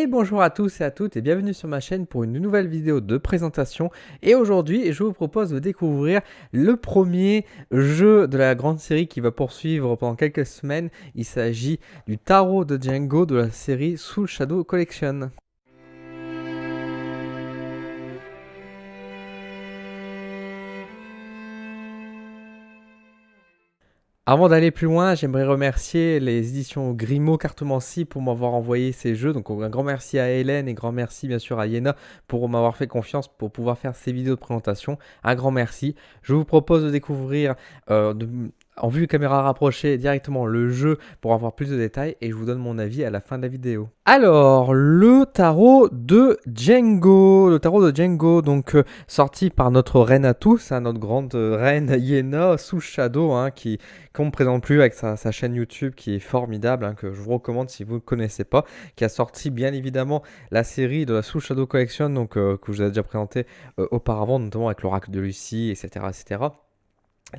Et bonjour à tous et à toutes et bienvenue sur ma chaîne pour une nouvelle vidéo de présentation. Et aujourd'hui, je vous propose de découvrir le premier jeu de la grande série qui va poursuivre pendant quelques semaines. Il s'agit du Tarot de Django de la série Soul Shadow Collection. Avant d'aller plus loin, j'aimerais remercier les éditions Grimaud Cartomancie pour m'avoir envoyé ces jeux. Donc un grand merci à Hélène et grand merci bien sûr à Yéna pour m'avoir fait confiance pour pouvoir faire ces vidéos de présentation. Un grand merci. Je vous propose de découvrir en vue caméra rapprochée directement le jeu pour avoir plus de détails et je vous donne mon avis à la fin de la vidéo. Alors, le tarot de Django. Le tarot de Django, donc sorti par notre reine à tous, hein, notre grande reine Yéna sous Shadow, hein, qu'on ne présente plus avec sa chaîne YouTube qui est formidable, hein, que je vous recommande si vous ne connaissez pas, qui a sorti bien évidemment la série de la Soul Shadow Collection, donc, que je vous ai déjà présenté auparavant, notamment avec l'oracle de Lucie, etc., etc.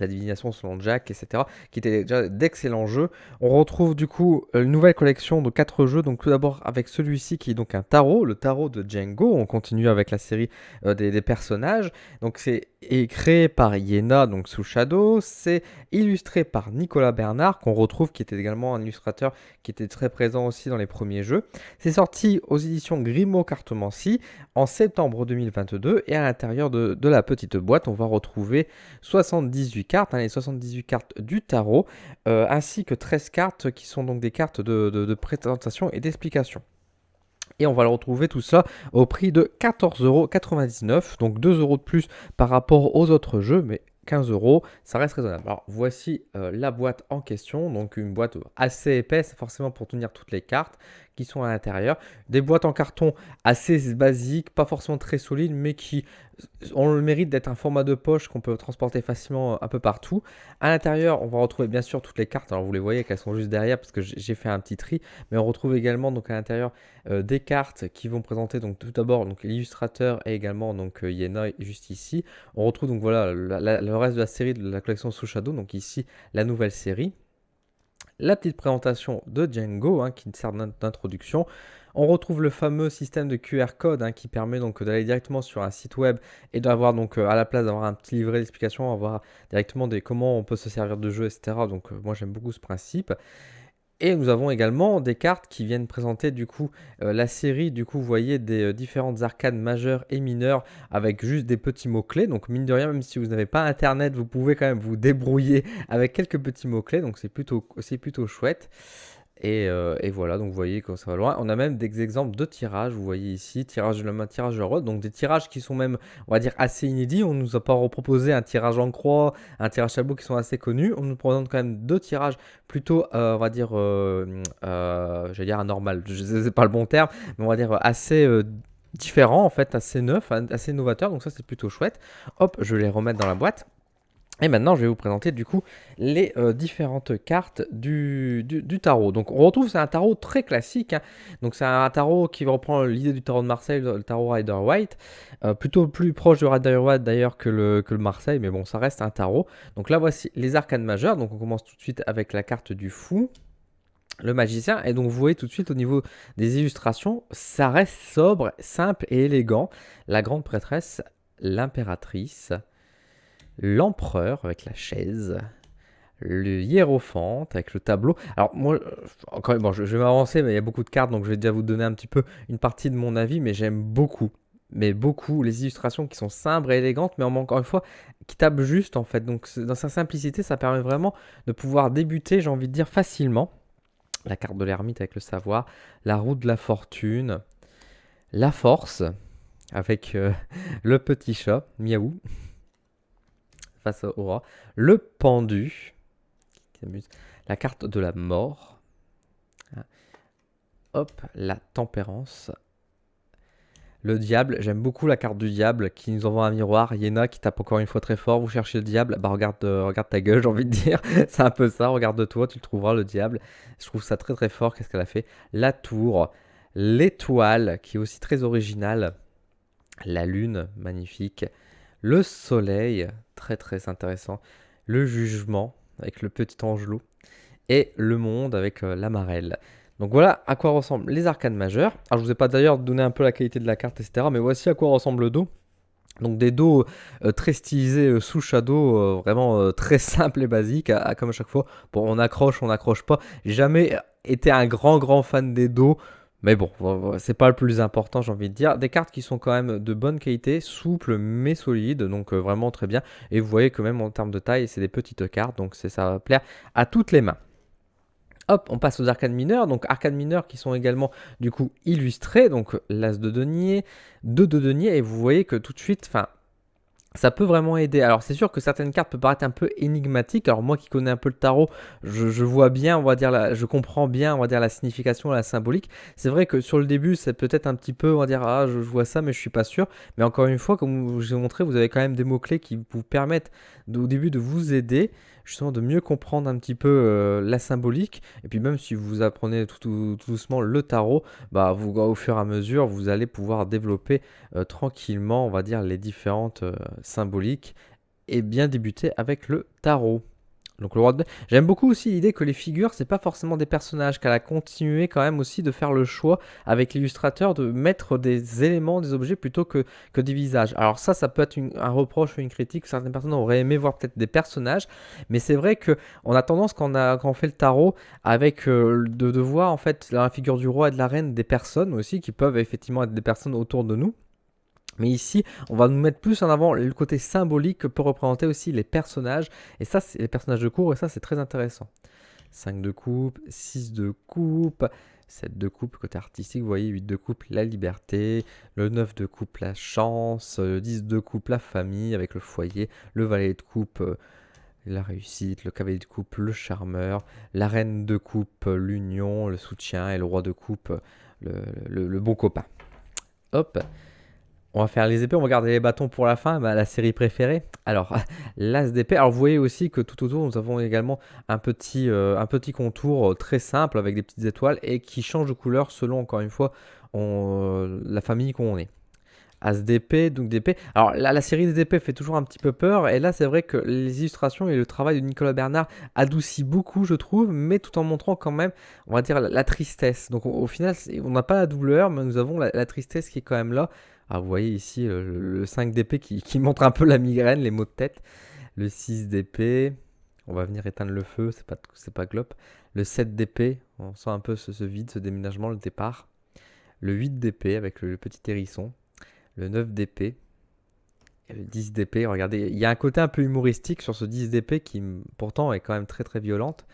La divination selon Jack, etc., qui était déjà d'excellents jeux. On retrouve du coup une nouvelle collection de 4 jeux. Donc tout d'abord avec celui-ci qui est donc un tarot, le tarot de Django. On continue avec la série des personnages. Donc c'est créé par Yéna, donc sous Shadow. C'est illustré par Nicolas Bernard, qu'on retrouve, qui était également un illustrateur qui était très présent aussi dans les premiers jeux. C'est sorti aux éditions Grimaud Cartomancie en septembre 2022. Et à l'intérieur de la petite boîte, on va retrouver 78 cartes, hein, les 78 cartes du tarot, ainsi que 13 cartes qui sont donc des cartes de présentation et d'explication. Et on va le retrouver tout ça au prix de 14,99 €, donc 2 € de plus par rapport aux autres jeux, mais 15 €, ça reste raisonnable. Alors voici la boîte en question, donc une boîte assez épaisse forcément pour tenir toutes les cartes qui sont à l'intérieur. Des boîtes en carton assez basiques, pas forcément très solides, mais qui ont le mérite d'être un format de poche qu'on peut transporter facilement un peu partout. À l'intérieur, on va retrouver bien sûr toutes les cartes. Alors vous les voyez qu'elles sont juste derrière parce que j'ai fait un petit tri, mais on retrouve également donc à l'intérieur des cartes qui vont présenter donc tout d'abord donc l'illustrateur et également donc Yéna juste ici. On retrouve donc voilà le reste de la série de la collection Sous Shadow, donc ici la nouvelle série. La petite présentation de Django, hein, qui sert d'introduction. On retrouve le fameux système de QR code, hein, qui permet donc d'aller directement sur un site web et d'avoir donc à la place d'avoir un petit livret d'explication, avoir directement comment on peut se servir de jeu, etc. Donc moi j'aime beaucoup ce principe. Et nous avons également des cartes qui viennent présenter du coup la série, du coup vous voyez des différentes arcanes majeures et mineures avec juste des petits mots-clés. Donc mine de rien, même si vous n'avez pas internet, vous pouvez quand même vous débrouiller avec quelques petits mots-clés. Donc c'est plutôt chouette. Et voilà, donc vous voyez quand ça va loin. On a même des exemples de tirages, vous voyez ici, tirage de la main, tirage de la route, donc des tirages qui sont même, on va dire, assez inédits. On nous a pas proposé un tirage en croix, un tirage tableau qui sont assez connus. On nous présente quand même deux tirages plutôt, on va dire, j'allais dire anormal, je sais pas le bon terme, mais on va dire assez différents en fait, assez neufs, assez novateurs, donc ça c'est plutôt chouette. Hop, je vais les remettre dans la boîte. Et maintenant, je vais vous présenter du coup les différentes cartes du tarot. Donc, on retrouve, c'est un tarot très classique, hein. Donc, c'est un tarot qui reprend l'idée du tarot de Marseille, le tarot Rider-Waite. Plutôt plus proche de Rider-Waite d'ailleurs que le Marseille, mais bon, ça reste un tarot. Donc là, voici les arcanes majeures. Donc, on commence tout de suite avec la carte du fou, le magicien. Et donc, vous voyez tout de suite au niveau des illustrations, ça reste sobre, simple et élégant. La grande prêtresse, l'impératrice, l'empereur avec la chaise, le hiérophante avec le tableau. Alors moi, encore bon, je vais m'avancer, mais il y a beaucoup de cartes, donc je vais déjà vous donner un petit peu une partie de mon avis, mais j'aime beaucoup, mais beaucoup les illustrations qui sont simples et élégantes, mais encore une fois, qui tapent juste en fait. Donc dans sa simplicité, ça permet vraiment de pouvoir débuter, j'ai envie de dire, facilement. La carte de l'ermite avec le savoir, la roue de la fortune, la force avec le petit chat, miaou, face au roi, le pendu, qui s'amuse, la carte de la mort, hop, la tempérance, le diable. J'aime beaucoup la carte du diable qui nous envoie un miroir. Yéna qui tape encore une fois très fort. Vous cherchez le diable, bah regarde ta gueule, j'ai envie de dire. C'est un peu ça, regarde-toi, tu le trouveras, le diable. Je trouve ça très très fort. Qu'est-ce qu'elle a fait? La tour, l'étoile qui est aussi très originale, la lune, magnifique, le soleil, très très intéressant, le jugement avec le petit angelot et le monde avec la marelle. Donc voilà à quoi ressemblent les arcanes majeures. Alors je vous ai pas d'ailleurs donné un peu la qualité de la carte, etc. Mais voici à quoi ressemble le dos. Donc des dos très stylisés sous shadow, vraiment très simple et basique, comme à chaque fois. Bon, on accroche pas. J'ai jamais été un grand fan des dos. Mais bon, c'est pas le plus important, j'ai envie de dire. Des cartes qui sont quand même de bonne qualité, souples mais solides, donc vraiment très bien. Et vous voyez que même en termes de taille, c'est des petites cartes, donc ça va plaire à toutes les mains. Hop, on passe aux arcanes mineurs. Donc arcanes mineurs qui sont également du coup illustrés. Donc l'as de denier, 2 de denier. Et vous voyez que tout de suite, enfin, ça peut vraiment aider. Alors c'est sûr que certaines cartes peuvent paraître un peu énigmatiques. Alors moi qui connais un peu le tarot, je vois bien, on va dire, je comprends bien, on va dire, la signification, la symbolique. C'est vrai que sur le début, c'est peut-être un petit peu, on va dire, ah je vois ça, mais je suis pas sûr. Mais encore une fois, comme je vous ai montré, vous avez quand même des mots-clés qui vous permettent au début de vous aider, justement de mieux comprendre un petit peu la symbolique. Et puis même si vous apprenez tout doucement le tarot, bah au fur et à mesure, vous allez pouvoir développer tranquillement, on va dire, les différentes symboliques et bien débuter avec le tarot. Donc le roi de... J'aime beaucoup aussi l'idée que les figures, c'est pas forcément des personnages, qu'elle a continué quand même aussi de faire le choix avec l'illustrateur de mettre des éléments, des objets plutôt que des visages. Alors ça peut être un reproche ou une critique. Certaines personnes auraient aimé voir peut-être des personnages, mais c'est vrai que on a tendance quand on fait le tarot avec de voir en fait dans la figure du roi et de la reine des personnes aussi qui peuvent effectivement être des personnes autour de nous. Mais ici, on va nous mettre plus en avant le côté symbolique que peut représenter aussi les personnages. Et ça, c'est les personnages de cour, et ça, c'est très intéressant. 5 de coupe, 6 de coupe, 7 de coupe, côté artistique, vous voyez, 8 de coupe, la liberté, le 9 de coupe, la chance, le 10 de coupe, la famille avec le foyer, le valet de coupe, la réussite, le cavalier de coupe, le charmeur, la reine de coupe, l'union, le soutien, et le roi de coupe, le bon copain. Hop. On va faire les épées, on va garder les bâtons pour la fin, la série préférée. Alors, l'as d'épée. Alors, vous voyez aussi que tout autour, nous avons également un petit contour très simple avec des petites étoiles et qui change de couleur selon, encore une fois, la famille qu'on est. As d'épée, donc d'épée. Alors, la série des épées fait toujours un petit peu peur. Et là, c'est vrai que les illustrations et le travail de Nicolas Bernard adoucit beaucoup, je trouve, mais tout en montrant quand même, on va dire, la tristesse. Donc, au final, on n'a pas la douleur, mais nous avons la tristesse qui est quand même là. Ah, vous voyez ici le 5 d'épée qui montre un peu la migraine, les maux de tête. Le 6 d'épée, on va venir éteindre le feu, c'est pas glop. Le 7 d'épée, on sent un peu ce vide, ce déménagement, le départ. Le 8 d'épée avec le petit hérisson. Le 9 d'épée. Et le 10 d'épée, regardez, il y a un côté un peu humoristique sur ce 10 d'épée qui pourtant est quand même très violente.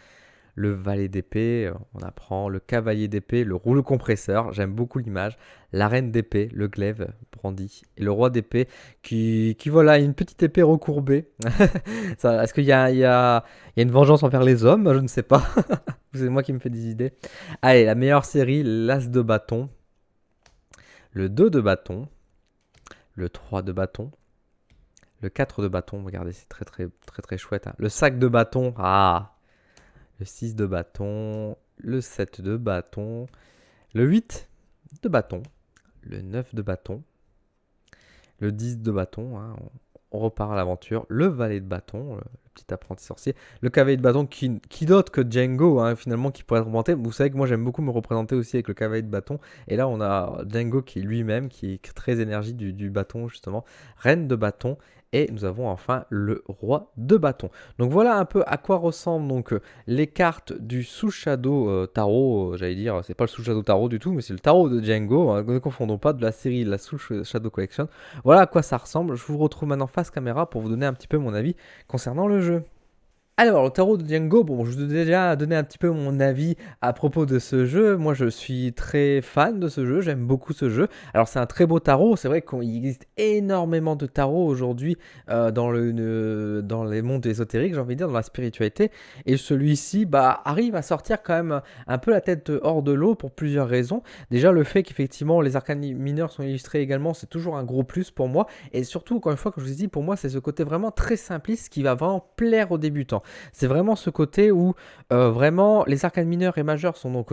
Le valet d'épée, on apprend, le cavalier d'épée, le rouleau compresseur, j'aime beaucoup l'image, la reine d'épée, le glaive brandi, et le roi d'épée qui voilà, une petite épée recourbée. Est-ce qu'il y a une vengeance envers les hommes? Je ne sais pas. C'est moi qui me fais des idées. Allez, la meilleure série, l'as de bâton, le 2 de bâton, le 3 de bâton, le 4 de bâton, regardez, c'est très chouette. Hein. Le sac de bâton, le 6 de bâton, le 7 de bâton, le 8 de bâton, le 9 de bâton, le 10 de bâton, hein, on repart à l'aventure, le valet de bâton, le petit apprenti sorcier, le cavalier de bâton qui d'autre que Django, hein, finalement, qui pourrait être représenté. Vous savez que moi j'aime beaucoup me représenter aussi avec le cavalier de bâton, et là on a Django qui lui-même, qui est très énergie du bâton justement, reine de bâton, et nous avons enfin le roi de bâton. Donc voilà un peu à quoi ressemblent donc les cartes du Soul Shadow Tarot, j'allais dire, c'est pas le Soul Shadow Tarot du tout, mais c'est le tarot de Django, hein, ne confondons pas, de la série la Soul Shadow Collection. Voilà à quoi ça ressemble. Je vous retrouve maintenant face caméra pour vous donner un petit peu mon avis concernant le jeu. Alors, le tarot de Django, bon, je vous ai déjà donné un petit peu mon avis à propos de ce jeu. Moi, je suis très fan de ce jeu, j'aime beaucoup ce jeu. Alors, c'est un très beau tarot, c'est vrai qu'il existe énormément de tarots aujourd'hui dans les mondes ésotériques, j'ai envie de dire, dans la spiritualité. Et celui-ci arrive à sortir quand même un peu la tête hors de l'eau pour plusieurs raisons. Déjà, le fait qu'effectivement, les arcanes mineurs sont illustrés également, c'est toujours un gros plus pour moi. Et surtout, encore une fois, comme je vous ai dit, pour moi, c'est ce côté vraiment très simpliste qui va vraiment plaire aux débutants. C'est vraiment ce côté où vraiment les arcanes mineurs et majeures sont donc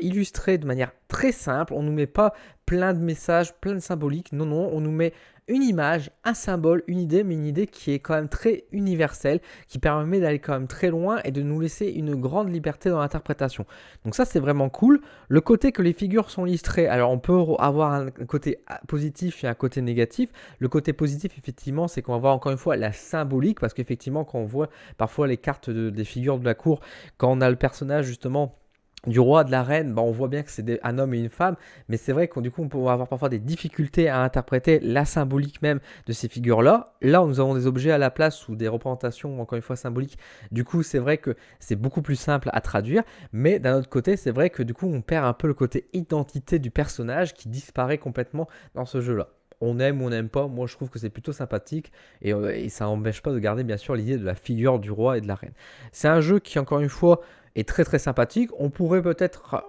illustrés de manière très simple. On ne nous met pas plein de messages, plein de symboliques. Non, non, on nous met une image, un symbole, une idée, mais une idée qui est quand même très universelle, qui permet d'aller quand même très loin et de nous laisser une grande liberté dans l'interprétation. Donc ça, c'est vraiment cool. Le côté que les figures sont listrées, alors on peut avoir un côté positif et un côté négatif. Le côté positif, effectivement, c'est qu'on va voir encore une fois la symbolique, parce qu'effectivement, quand on voit parfois les cartes des figures de la cour, quand on a le personnage justement du roi, de la reine, on voit bien que c'est un homme et une femme, mais c'est vrai qu'on on peut avoir parfois des difficultés à interpréter la symbolique même de ces figures-là. Là, nous avons des objets à la place ou des représentations, encore une fois, symboliques. Du coup, c'est vrai que c'est beaucoup plus simple à traduire, mais d'un autre côté, c'est vrai que du coup, on perd un peu le côté identité du personnage qui disparaît complètement dans ce jeu-là. On aime ou on n'aime pas, moi je trouve que c'est plutôt sympathique et ça n'empêche pas de garder bien sûr l'idée de la figure du roi et de la reine. C'est un jeu qui, encore une fois, est très très sympathique. On pourrait peut-être,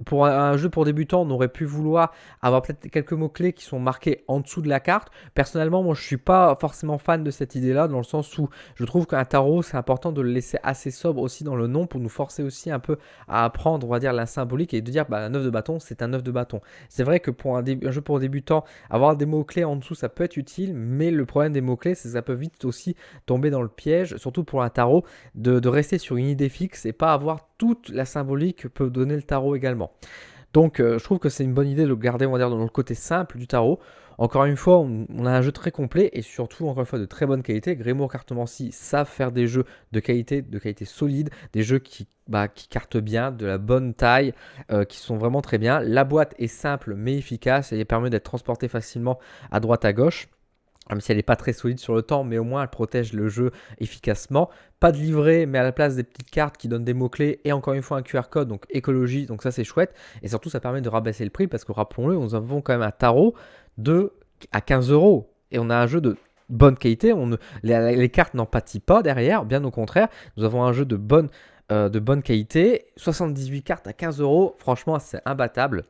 pour un jeu pour débutants, on aurait pu vouloir avoir peut-être quelques mots-clés qui sont marqués en dessous de la carte. Personnellement, moi je ne suis pas forcément fan de cette idée-là, dans le sens où je trouve qu'un tarot, c'est important de le laisser assez sobre aussi dans le nom pour nous forcer aussi un peu à apprendre, on va dire, la symbolique et de dire un œuf de bâton, c'est un œuf de bâton. C'est vrai que pour un jeu pour débutants, avoir des mots-clés en dessous, ça peut être utile, mais le problème des mots-clés, c'est que ça peut vite aussi tomber dans le piège, surtout pour un tarot, de rester sur une idée fixe et pas avoir toute la symbolique que peut donner le tarot également. Donc je trouve que c'est une bonne idée de le garder, on va dire, dans le côté simple du tarot. Encore une fois, on a un jeu très complet et surtout, encore une fois, de très bonne qualité. Grimoire Cartomancie savent faire des jeux de qualité solide, des jeux qui cartent bien, de la bonne taille, qui sont vraiment très bien. La boîte est simple mais efficace et elle permet d'être transportée facilement à droite à gauche. Même si elle n'est pas très solide sur le temps, mais au moins elle protège le jeu efficacement. Pas de livret, mais à la place des petites cartes qui donnent des mots-clés et encore une fois un QR code, donc écologie, donc ça c'est chouette. Et surtout ça permet de rabaisser le prix parce que rappelons-le, nous avons quand même un tarot à 15 €. Et on a un jeu de bonne qualité, les cartes n'en pâtissent pas derrière, bien au contraire. Nous avons un jeu de bonne qualité, 78 cartes à 15 €, franchement c'est imbattable.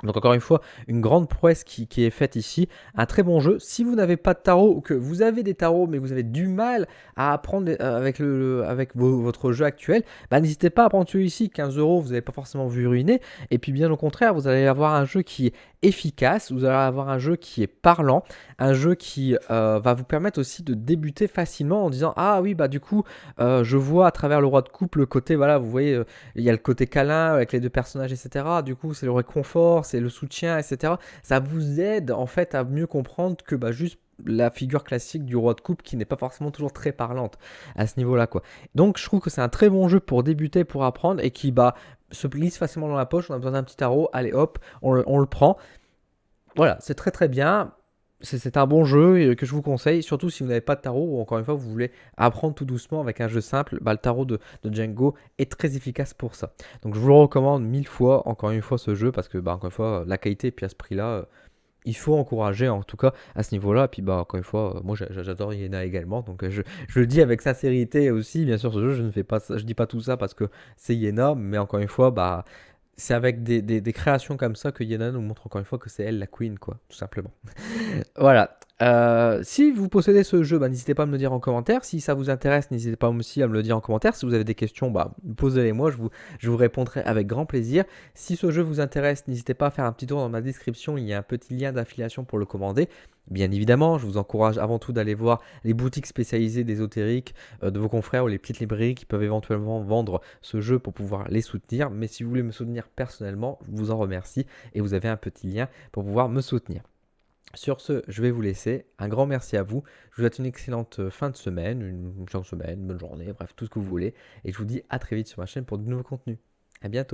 Donc encore une fois, une grande prouesse qui est faite ici. Un très bon jeu. Si vous n'avez pas de tarot ou que vous avez des tarots mais vous avez du mal à apprendre avec votre jeu actuel, n'hésitez pas à prendre celui-ci. 15 €, vous n'avez pas forcément vu ruiner. Et puis bien au contraire, vous allez avoir un jeu qui est efficace. Vous allez avoir un jeu qui est parlant. Un jeu qui va vous permettre aussi de débuter facilement en disant « Ah oui, du coup, je vois à travers le roi de coupe le côté, voilà, vous voyez, il y a le côté câlin avec les deux personnages, etc. Du coup, c'est le réconfort, c'est le soutien, etc. » Ça vous aide en fait à mieux comprendre que juste la figure classique du roi de coupe qui n'est pas forcément toujours très parlante à ce niveau-là, quoi. Donc, je trouve que c'est un très bon jeu pour débuter, pour apprendre et qui se glisse facilement dans la poche. On a besoin d'un petit tarot, allez hop, on le prend. Voilà, c'est très très bien. C'est un bon jeu que je vous conseille, surtout si vous n'avez pas de tarot ou encore une fois vous voulez apprendre tout doucement avec un jeu simple. Le tarot de Django est très efficace pour ça. Donc je vous le recommande 1000 fois, encore une fois, ce jeu parce que encore une fois la qualité et puis à ce prix-là, il faut encourager en tout cas à ce niveau-là. Et puis encore une fois, moi j'adore Iena également, donc je le dis avec sincérité aussi. Bien sûr, ce jeu, je dis pas tout ça parce que c'est Iena, mais encore une fois, c'est avec des créations comme ça que Iena nous montre encore une fois que c'est elle la queen, quoi, tout simplement. Voilà. Si vous possédez ce jeu, n'hésitez pas à me le dire en commentaire. Si ça vous intéresse, n'hésitez pas aussi à me le dire en commentaire. Si vous avez des questions, posez-les-moi, je vous répondrai avec grand plaisir. Si ce jeu vous intéresse, n'hésitez pas à faire un petit tour dans ma description. Il y a un petit lien d'affiliation pour le commander. Bien évidemment, je vous encourage avant tout d'aller voir les boutiques spécialisées d'ésotérique de vos confrères ou les petites librairies qui peuvent éventuellement vendre ce jeu pour pouvoir les soutenir. Mais si vous voulez me soutenir personnellement, je vous en remercie et vous avez un petit lien pour pouvoir me soutenir. Sur ce, je vais vous laisser. Un grand merci à vous. Je vous souhaite une excellente fin de semaine, une bonne journée, bref, tout ce que vous voulez. Et je vous dis à très vite sur ma chaîne pour de nouveaux contenus. À bientôt.